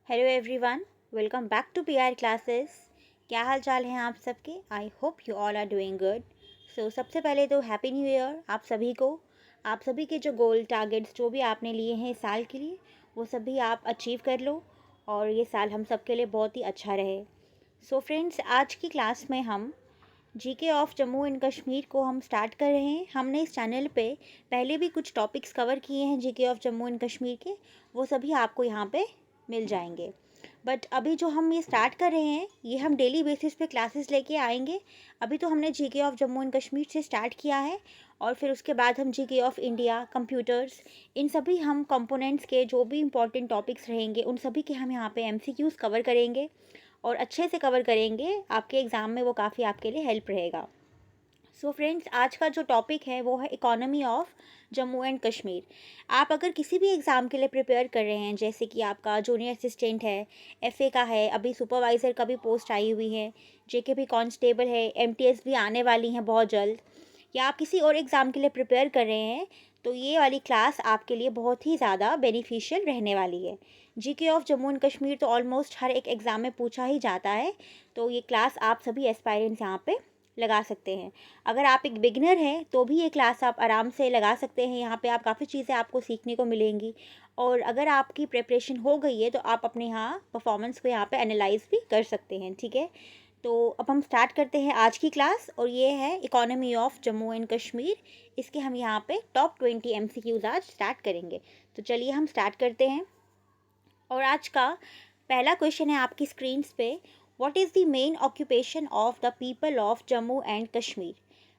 Hello everyone, welcome back to PR classes. क्या हाल चाल हैं आप सबके? I hope you all are doing good. सबसे पहले तो हैप्पी न्यू ईयर आप सभी को। आप सभी के जो गोल टारगेट्स जो भी आपने लिए हैं इस साल के लिए, वो सभी आप अचीव कर लो और ये साल हम सबके लिए बहुत ही अच्छा रहे। फ्रेंड्स, आज की क्लास में हम GK of Jammu and Kashmir को हम स्टार्ट कर रहे हैं। हमने इस चैनल पे पहले भी कुछ टॉपिक्स कवर किए हैं GK of Jammu and Kashmir के, वो सभी आपको यहाँ पे मिल जाएंगे। बट अभी जो हम ये स्टार्ट कर रहे हैं, ये हम डेली बेसिस पे क्लासेस लेके आएंगे। अभी तो हमने GK of Jammu and Kashmir से स्टार्ट किया है और फिर उसके बाद हम जीके ऑफ इंडिया, कंप्यूटर्स, इन सभी हम कंपोनेंट्स के जो भी इंपॉर्टेंट टॉपिक्स रहेंगे उन सभी के हम यहाँ पे एमसीक्यूज़ कवर करेंगे और अच्छे से कवर करेंगे। आपके एग्ज़ाम में वो काफ़ी आपके लिए हेल्प रहेगा। फ्रेंड्स, आज का जो टॉपिक है वो है economy of Jammu and Kashmir. आप अगर किसी भी एग्ज़ाम के लिए प्रिपेयर कर रहे हैं, जैसे कि आपका जूनियर असिस्टेंट है, एफए का है, अभी सुपरवाइज़र का भी पोस्ट आई हुई है, जेके भी कांस्टेबल है, एमटीएस भी आने वाली हैं बहुत जल्द, या आप किसी और एग्ज़ाम के लिए प्रिपेयर कर रहे हैं, तो ये वाली क्लास आपके लिए बहुत ही ज़्यादा बेनिफिशियल रहने वाली है। GK of Jammu and Kashmir तो ऑलमोस्ट हर एक एग्ज़ाम में पूछा ही जाता है, तो ये क्लास आप सभी एस्पायरेंट्स यहाँ पे लगा सकते हैं। अगर आप एक बिगिनर हैं तो भी ये क्लास आप आराम से लगा सकते हैं। यहाँ पे आप काफ़ी चीज़ें आपको सीखने को मिलेंगी और अगर आपकी प्रिपरेशन हो गई है तो आप अपने यहाँ परफॉर्मेंस को यहाँ पे एनालाइज भी कर सकते हैं। ठीक है, तो अब हम स्टार्ट करते हैं आज की क्लास और ये है economy of Jammu and Kashmir. इसके हम यहाँ पे टॉप 20 एमसीक्यूज़ आज स्टार्ट करेंगे। तो चलिए हम स्टार्ट करते हैं और आज का पहला क्वेश्चन है आपकी स्क्रीन्स पे। What is the main occupation of the people of Jammu and Kashmir?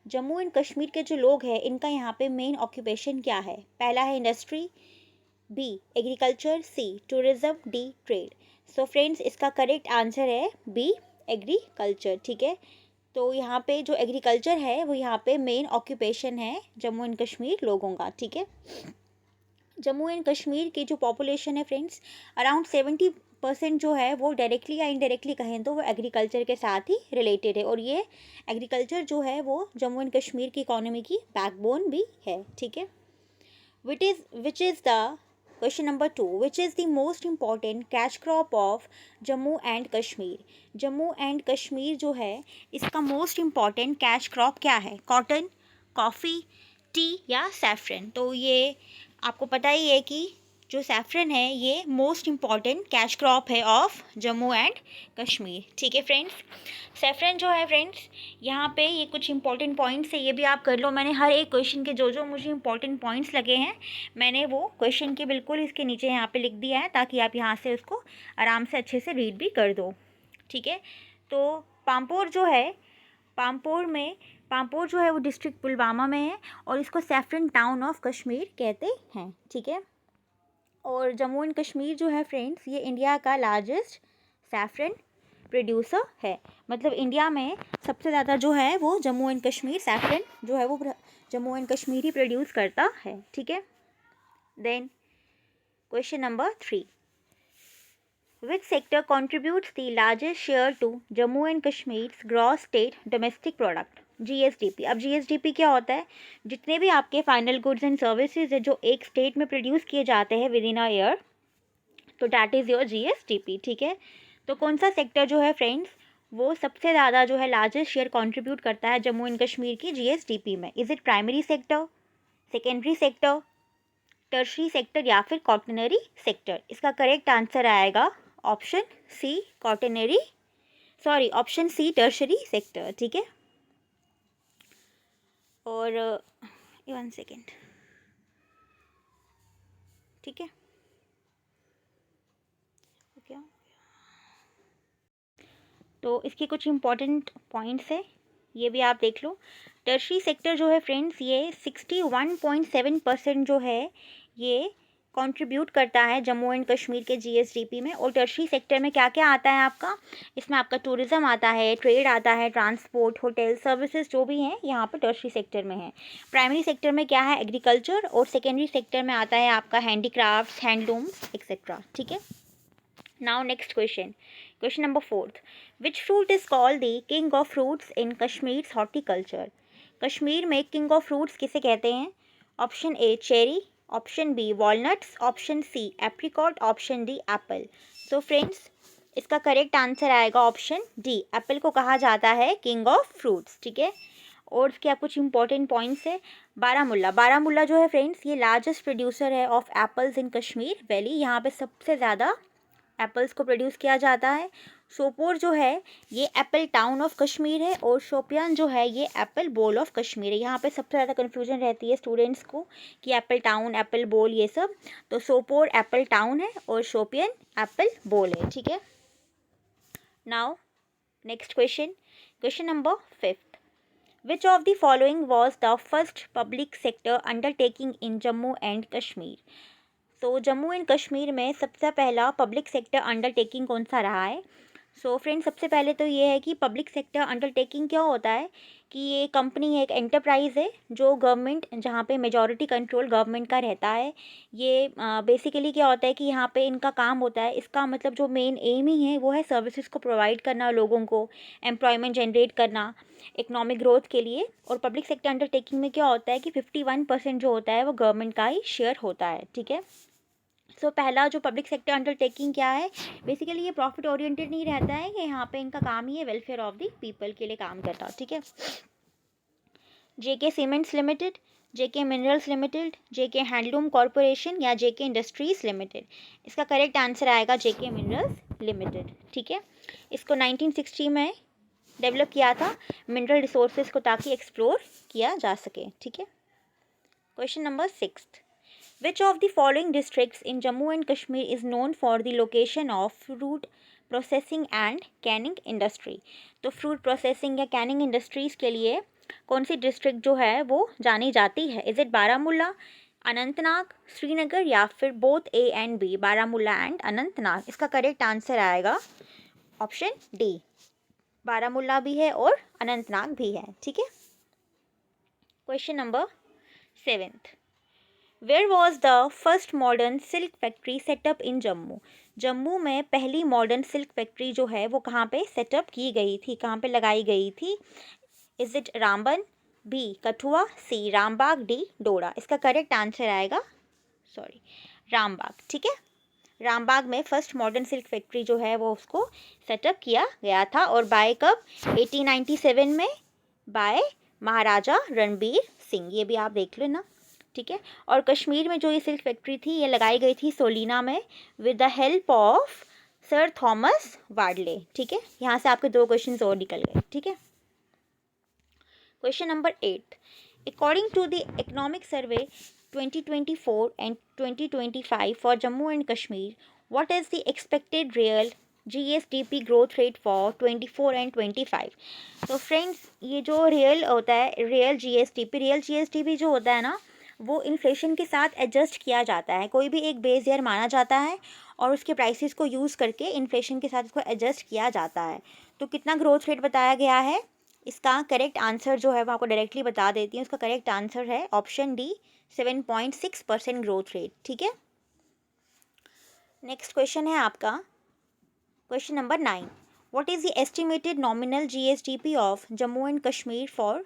Jammu and Kashmir के जो लोग हैं इनका यहाँ पे मेन ऑक्यूपेशन क्या है? पहला है इंडस्ट्री, बी एग्रीकल्चर, सी टूरिज्म, डी ट्रेड। फ्रेंड्स, इसका करेक्ट आंसर है बी एग्रीकल्चर। ठीक है, तो यहाँ पे जो एग्रीकल्चर है वो यहाँ पे मेन ऑक्यूपेशन है जम्मू एंड कश्मीर लोगों का। ठीक है, जम्मू एंड कश्मीर की जो पॉपुलेशन है फ्रेंड्स, अराउंड 70% जो है वो डायरेक्टली या इनडायरेक्टली कहें तो वो एग्रीकल्चर के साथ ही रिलेटेड है और ये एग्रीकल्चर जो है वो जम्मू एंड कश्मीर की इकोनॉमी की बैकबोन भी है। ठीक है, which is the question number 2, which is the most important cash crop of Jammu and Kashmir? Jammu and Kashmir जो है इसका मोस्ट इम्पॉर्टेंट कैश क्रॉप क्या है? कॉटन, कॉफ़ी, टी या सैफरन? तो ये आपको पता ही है कि जो सैफरन है ये मोस्ट इम्पॉर्टेंट कैश क्रॉप है ऑफ जम्मू एंड कश्मीर। ठीक है फ्रेंड्स, सैफरन जो है फ्रेंड्स, यहाँ पे ये कुछ इंपॉर्टेंट पॉइंट्स है, ये भी आप कर लो। मैंने हर एक क्वेश्चन के जो जो मुझे इंपॉर्टेंट पॉइंट्स लगे हैं मैंने वो क्वेश्चन के बिल्कुल इसके नीचे यहाँ पे लिख दिया है ताकि आप यहाँ से उसको आराम से अच्छे से रीड भी कर दो। ठीक है, तो पामपोर जो है, पामपोर जो है वो डिस्ट्रिक्ट पुलवामा में है और इसको सैफरन टाउन ऑफ कश्मीर कहते हैं। ठीक है, और जम्मू एंड कश्मीर जो है फ्रेंड्स ये इंडिया का लार्जेस्ट सैफरन प्रोड्यूसर है। मतलब इंडिया में सबसे ज़्यादा जो है वो जम्मू एंड कश्मीर सैफरन जो है वो जम्मू एंड कश्मीर ही प्रोड्यूस करता है। ठीक है, then question number 3, which sector contributes the largest share to Jammu and Kashmir's gross state domestic product? GSDP. अब जीएसडीपी क्या होता है? जितने भी आपके फाइनल गुड्स एंड सर्विसेज है जो एक स्टेट में प्रोड्यूस किए जाते हैं विद इन अ ईयर, तो डैट इज़ योर जीएसडीपी। ठीक है, तो कौन सा सेक्टर जो है फ्रेंड्स वो सबसे ज़्यादा जो है लार्जेस्ट शेयर कंट्रीब्यूट करता है जम्मू एंड कश्मीर की जीएसडीपी में? Is it primary sector, secondary sector, tertiary sector या फिर कॉटनरी सेक्टर? इसका करेक्ट आंसर आएगा option C option C tertiary sector. ठीक है, और 1 सेकेंड। ठीक है, क्या तो इसके कुछ इंपॉर्टेंट पॉइंट्स है, ये भी आप देख लो। टर्शरी सेक्टर जो है फ्रेंड्स ये 61.7% जो है ये कंट्रीब्यूट करता है जम्मू एंड कश्मीर के जीएसडीपी में। और टर्शरी सेक्टर में क्या क्या आता है आपका? इसमें आपका टूरिज़्म आता है, ट्रेड आता है, ट्रांसपोर्ट, होटल सर्विसेज जो भी हैं यहाँ पर टर्शरी सेक्टर में है। प्राइमरी सेक्टर में क्या है? एग्रीकल्चर, और सेकेंडरी सेक्टर में आता है आपका हैंडीक्राफ्ट्स, हैंडलूम्स एक्सेट्रा। ठीक है, now next question, question number 4, which fruit is called the king of fruits in Kashmir horticulture? Kashmir में किंग ऑफ फ्रूट्स किसे कहते हैं? Option A cherry, option B walnuts, option C apricot, option D apple. So friends, इसका correct answer आएगा option D. Apple को कहा जाता है किंग ऑफ फ्रूट्स, ठीक है। और क्या कुछ इंपॉर्टेंट पॉइंट्स है। बारामूला जो है फ्रेंड्स, ये लार्जेस्ट प्रोड्यूसर है of apples in Kashmir valley. यहाँ पे सबसे ज़्यादा एप्पल्स को प्रोड्यूस किया जाता है। सोपोर जो है ये एप्पल टाउन ऑफ कश्मीर है, और शोपियान जो है ये एप्पल बोल ऑफ कश्मीर है। यहाँ पे सबसे ज़्यादा कन्फ्यूजन रहती है स्टूडेंट्स को कि एप्पल टाउन, एप्पल बोल, ये सब। तो सोपोर एप्पल टाउन है और शोपियन एप्पल बोल है, ठीक है। Now next question, question number 5। Which of the following was the first public sector undertaking in Jammu and Kashmir? तो जम्मू एंड कश्मीर में सबसे पहला पब्लिक सेक्टर अंडरटेकिंग कौन सा रहा है? सो फ्रेंड्स, सबसे पहले तो ये है कि पब्लिक सेक्टर अंडरटेकिंग क्या होता है कि ये कंपनी है, एक एंटरप्राइज़ है जो गवर्नमेंट, जहाँ पे मेजॉरिटी कंट्रोल गवर्नमेंट का रहता है। ये बेसिकली क्या होता है कि यहाँ पे इनका काम होता है, इसका मतलब जो मेन एम ही है वो है सर्विसेज को प्रोवाइड करना लोगों को, एम्प्लॉयमेंट जनरेट करना इकोनॉमिक ग्रोथ के लिए। और पब्लिक सेक्टर अंडरटेकिंग में क्या होता है कि 51% जो होता है वो गवर्नमेंट का ही शेयर होता है, ठीक है। सो पहला जो पब्लिक सेक्टर अंडरटेकिंग क्या है, बेसिकली ये प्रॉफिट ओरिएंटेड नहीं रहता है कि यहाँ पे इनका काम ही है वेलफेयर ऑफ द पीपल के लिए काम करता, ठीक है। जेके सीमेंट्स लिमिटेड, जेके मिनरल्स लिमिटेड, जेके हैंडलूम कॉरपोरेशन या जेके इंडस्ट्रीज लिमिटेड? इसका करेक्ट आंसर आएगा जेके मिनरल्स लिमिटेड, ठीक है। इसको 1960 में डेवलप किया था मिनरल रिसोर्सेज को, ताकि एक्सप्लोर किया जा सके, ठीक है। Question number 6। Which of the following districts in Jammu and Kashmir is known for the location of fruit processing and canning industry? तो fruit processing या canning industries के लिए कौन सी डिस्ट्रिक्ट जो है वो जानी जाती है? इज इट बारामूला, अनंतनाग, श्रीनगर या फिर both A and B, Baramulla and Anantnag? इसका करेक्ट आंसर आएगा ऑप्शन डी, बारामूला भी है और अनंतनाग भी है, ठीक है। Question number 7। Where was the first modern silk factory set up in Jammu? Jammu में पहली मॉडर्न सिल्क फैक्ट्री जो है वो कहाँ पे सेटअप की गई थी, कहाँ पे लगाई गई थी? Is it Ramban, B Kathua, C Rambagh, D Doda? इसका करेक्ट आंसर आएगा रामबाग, ठीक है। रामबाग में फर्स्ट मॉडर्न सिल्क फैक्ट्री जो है वो उसको सेटअप किया गया था, और बाय कब? 1897 में, बाय महाराजा रणबीर सिंह। ये भी आप देख लेना, ठीक है। और कश्मीर में जो ये सिल्क फैक्ट्री थी ये लगाई गई थी सोलीना में with the help of sir Thomas Wardle, ठीक है। यहाँ से आपके 2 क्वेश्चन और निकल गए, ठीक है। Question number 8। According to the economic survey 2024 and 2025 for Jammu and Kashmir, what is the expected real GSDP growth rate for 24 and 25? तो फ्रेंड्स, ये जो रियल होता है, रियल GSDP जो होता है ना, वो इन्फ्लेशन के साथ एडजस्ट किया जाता है। कोई भी एक बेस ईयर माना जाता है और उसके प्राइसेस को यूज़ करके इन्फ्लेशन के साथ इसको एडजस्ट किया जाता है। तो कितना ग्रोथ रेट बताया गया है, इसका करेक्ट आंसर जो है वो आपको डायरेक्टली बता देती हूँ। इसका करेक्ट आंसर है ऑप्शन डी, 7.6% ग्रोथ रेट, ठीक है। नेक्स्ट क्वेश्चन है आपका question number 9। What is the estimated nominal GSDP of Jammu and Kashmir for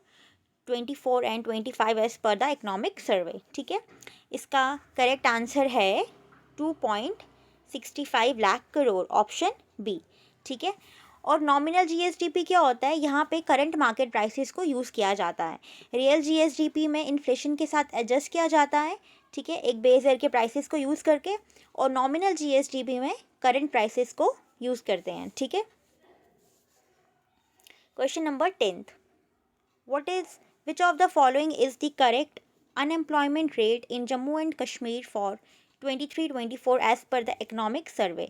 24 and 25 as per the economic survey, ठीक है। इसका करेक्ट आंसर है 2.65 लाख करोड़, ऑप्शन बी, ठीक है। और नॉमिनल GSDP क्या होता है? यहाँ पे करंट मार्केट प्राइसेस को यूज़ किया जाता है। रियल GSDP में इन्फ्लेशन के साथ एडजस्ट किया जाता है, ठीक है, एक बेस ईयर के प्राइसेस को यूज़ करके। और नॉमिनल GSDP में करंट प्राइसेस को यूज़ करते हैं, ठीक है। Question number 10। Which of the following is the correct unemployment rate in Jammu and Kashmir for 23-24 as per the economic survey?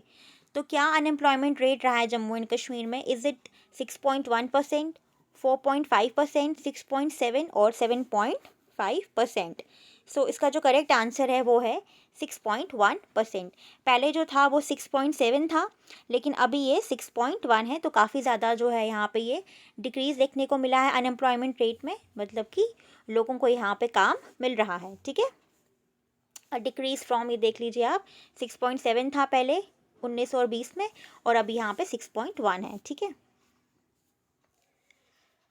तो क्या अनएम्प्लॉयमेंट रेट रहा है जम्मू एंड कश्मीर में? इज इट 6.1%, 4.5%, 6.7 और 7.5%? सो इसका जो करेक्ट आंसर है वो है 6.1%। पहले जो था वो 6.7 था, लेकिन अभी ये 6.1 है। तो काफ़ी ज़्यादा जो है यहाँ पे ये डिक्रीज़ देखने को मिला है अनएम्प्लॉयमेंट रेट में, मतलब कि लोगों को यहाँ पे काम मिल रहा है, ठीक है। डिक्रीज़ फ्रॉम, ये देख लीजिए आप, 6.7 था पहले 19 और 20 में, और अभी यहाँ पे 6.1 है, ठीक है।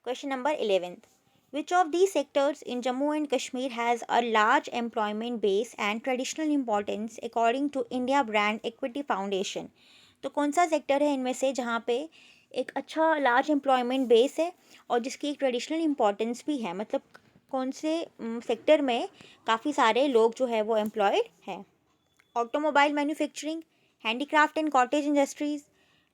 Question number 11। Which of these sectors in Jammu and Kashmir has a large employment base and traditional importance according to India Brand Equity Foundation? तो कौन सा सेक्टर है इनमें से जहाँ पे एक अच्छा लार्ज एम्प्लॉयमेंट बेस है और जिसकी एक ट्रेडिशनल इम्पोर्टेंस भी है, मतलब कौन से सेक्टर में काफ़ी सारे लोग जो है वो एम्प्लॉयड हैं? Automobile manufacturing, handicraft and cottage industries,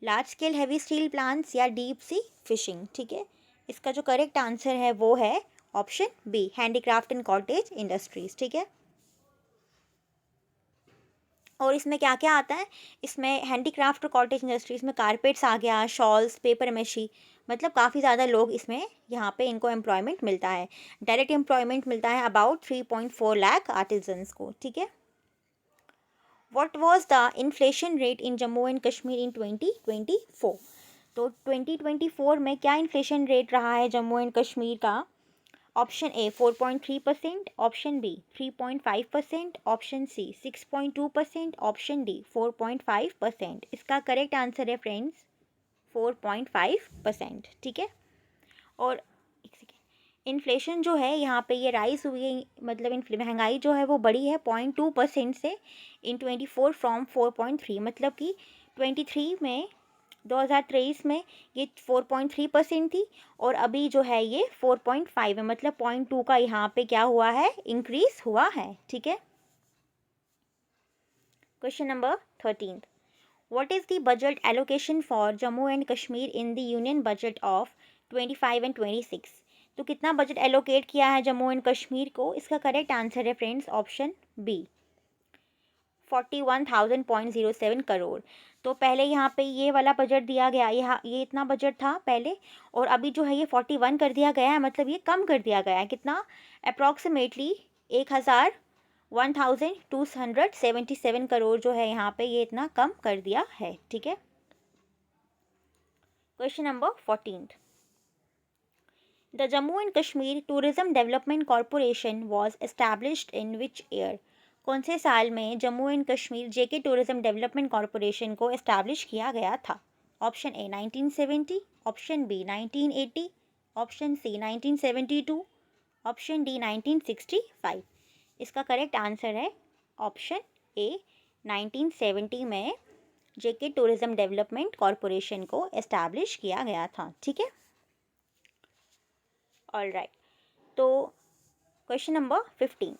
large scale heavy steel plants या डीप सी फिशिंग। ठीक है, इसका जो करेक्ट आंसर है वो है option B, handicraft and cottage industries. ठीक है, और इसमें क्या क्या आता है? इसमें हैंडीक्राफ्ट और कॉटेज इंडस्ट्रीज में कारपेट्स आ गया, शॉल्स, पेपर मेशी, मतलब काफ़ी ज़्यादा लोग इसमें यहाँ पे इनको एम्प्लॉयमेंट मिलता है। डायरेक्ट एम्प्लॉयमेंट मिलता है अबाउट 3.4 लाख आर्टिजन्स को। ठीक है, what was the inflation rate in Jammu and Kashmir in 2024? तो 2024 में क्या इन्फ्लेशन रेट रहा है जम्मू एंड कश्मीर का? Option A 4.3%, option B 3.5%, option C 6.2%, option D 4.5%। इसका करेक्ट आंसर है फ्रेंड्स 4.5%। ठीक है, और एक सेकेंड, इन्फ्लेशन जो है यहाँ पे ये राइज हुई है, मतलब महंगाई जो है वो बढ़ी है 0.2% से इन 24 फ्रॉम 4.3, मतलब कि 23 में 2023 में ये 4.3% थी और अभी जो है ये 4.5 है, मतलब 0.2 का यहाँ पे क्या हुआ है, इंक्रीज हुआ है। ठीक है, question number 13, what is the budget allocation for Jammu and Kashmir in the union budget of 25 and 26? तो कितना बजट एलोकेट किया है जम्मू एंड कश्मीर को? इसका करेक्ट आंसर है फ्रेंड्स ऑप्शन बी, 41,000.07 करोड़। तो पहले यहाँ पे ये वाला बजट दिया गया, ये इतना बजट था पहले, और अभी जो है ये 41 कर दिया गया है, मतलब ये कम कर दिया गया है। कितना? अप्रॉक्सीमेटली 1,277 करोड़ जो है यहाँ पे ये इतना कम कर दिया है। ठीक है, question number 14, the Jammu and Kashmir tourism development corporation was established in which year? कौन से साल में Jammu and Kashmir JK tourism development corporation को एस्टैब्लिश किया गया था? Option A 1970, option B 1980, option C 1972, option D 1965। इसका करेक्ट आंसर है ऑप्शन ए 1970 में जेके टूरिज्म डेवलपमेंट कॉरपोरेशन को एस्टैब्लिश किया गया था। ठीक है, ऑल राइट, तो क्वेश्चन नंबर 15,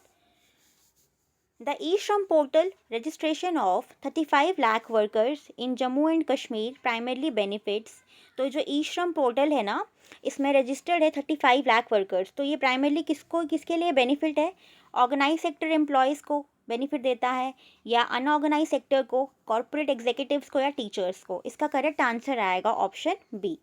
द ई श्रम portal registration of 35 lakh workers in Jammu and Kashmir primarily benefits. तो जो ई श्रम पोर्टल है ना, इसमें रजिस्टर्ड है 35 लाख वर्कर्स, तो ये प्राइमरली किसके लिए बेनिफिट है? ऑर्गेनाइज सेक्टर एम्प्लॉयज़ को बेनिफिट देता है या अनऑर्गेनाइज सेक्टर को, कॉर्पोरेट एग्जीक्यूटिव्स को या टीचर्स को? इसका करेक्ट आंसर आएगा ऑप्शन बी,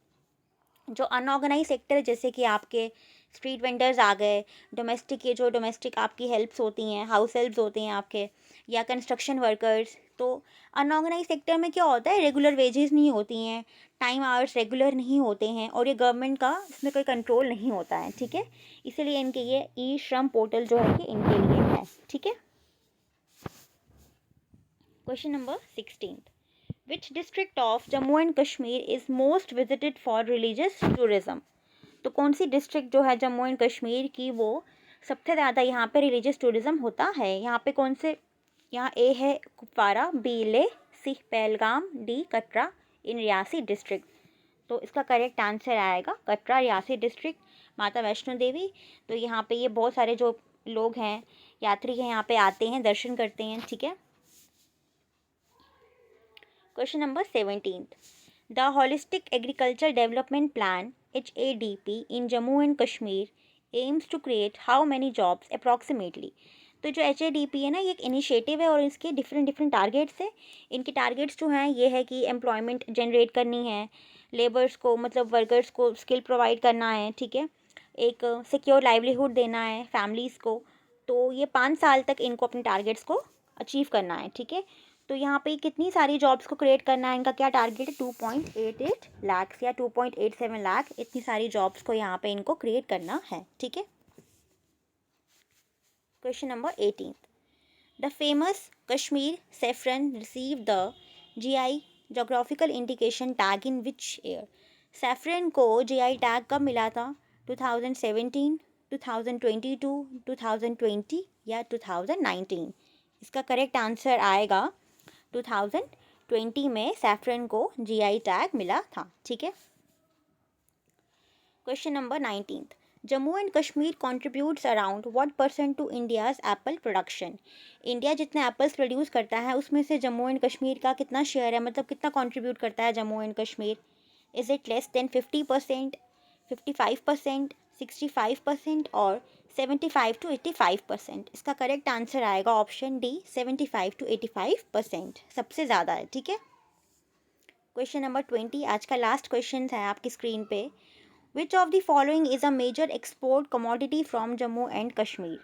जो अनऑर्गेनाइज सेक्टर जैसे कि आपके स्ट्रीट वेंडर्स आ गए, डोमेस्टिक, ये जो डोमेस्टिक आपकी हेल्प्स होती हैं, हाउस हेल्प्स होते हैं आपके, या कंस्ट्रक्शन वर्कर्स। तो अनऑर्गेनाइज सेक्टर में क्या होता है, रेगुलर वेजेस नहीं होती हैं, टाइम आवर्स रेगुलर नहीं होते हैं, और ये गवर्नमेंट का इसमें कोई कंट्रोल नहीं होता है। ठीक है, इसीलिए इनके ये ई श्रम पोर्टल जो है कि इनके लिए है। ठीक है, question number 16, which district of Jammu and Kashmir is most visited for religious tourism? तो कौन सी डिस्ट्रिक्ट जो है जम्मू एंड कश्मीर की वो सबसे ज़्यादा यहाँ पे रिलीजियस टूरिज़्म होता है? यहाँ पे कौन से, यहाँ ए है कुपवारा, बी लेह, सी पहलगाम, डी कटरा इन रियासी डिस्ट्रिक्ट। तो इसका करेक्ट आंसर आएगा कटरा, रियासी डिस्ट्रिक्ट, माता वैष्णो देवी। तो यहाँ पे ये बहुत सारे जो लोग हैं, यात्री हैं, यहाँ पे आते हैं, दर्शन करते हैं। ठीक है, question number 17, the holistic agriculture development plan HADP in Jammu and Kashmir aims to create how many jobs approximately? तो जो HADP है ना, ये एक इनिशिएटिव है और इसके डिफरेंट टारगेट्स है। इनके टारगेट्स जो हैं ये है कि एम्प्लॉयमेंट जनरेट करनी है, लेबर्स को, मतलब वर्कर्स को स्किल प्रोवाइड करना है। ठीक है, एक सिक्योर लाइवलीहुड देना है फैमिलीज़ को। तो ये 5 साल तक इनको अपने टारगेट्स को अचीव करना है। ठीक है, तो यहाँ पे कितनी सारी जॉब्स को क्रिएट करना है, इनका क्या टारगेट है? 2.88 लाख या 2.87 लाख, इतनी सारी जॉब्स को यहाँ पे इनको क्रिएट करना है। ठीक है, question number 18, the famous Kashmir saffron receive the GI geographical indication tag in which year? Saffron को GI टैग कब मिला था? 2017, 2022, 2020 या 2019? इसका करेक्ट आंसर आएगा 2020 में सैफरन को जीआई टैग मिला था, ठीक है। Question number 19, Jammu and Kashmir contributes around what percent to India's apple production? India जितने एप्पल्स प्रोड्यूस करता है उसमें से जम्मू एंड कश्मीर का कितना शेयर है, मतलब कितना कंट्रीब्यूट करता है Jammu and Kashmir? Is it less than 50%, 55%, 65% और 75 to 85%? इसका करेक्ट आंसर आएगा ऑप्शन डी, 75 to 85%, सबसे ज़्यादा है, ठीक है। क्वेश्चन नंबर 20 आज का लास्ट क्वेश्चन है आपकी स्क्रीन पे। Which of the following is a major export commodity from Jammu and Kashmir?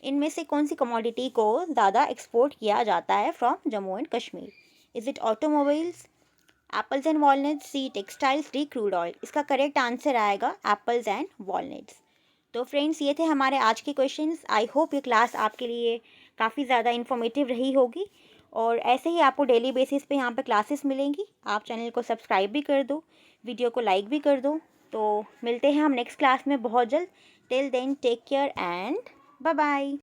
इनमें से कौन सी कमोडिटी को ज़्यादा एक्सपोर्ट किया जाता है from Jammu and Kashmir? Is it automobiles, apples and walnuts, C textiles, D crude oil? इसका करेक्ट आंसर आएगा एप्पल्स एंड वॉलनट्स। तो फ्रेंड्स ये थे हमारे आज के क्वेश्चंस। आई होप ये क्लास आपके लिए काफ़ी ज़्यादा इन्फॉर्मेटिव रही होगी और ऐसे ही आपको डेली बेसिस पे यहाँ पे क्लासेस मिलेंगी। आप चैनल को सब्सक्राइब भी कर दो, वीडियो को लाइक भी कर दो। तो मिलते हैं हम नेक्स्ट क्लास में बहुत जल्द। Till then take care and bye bye.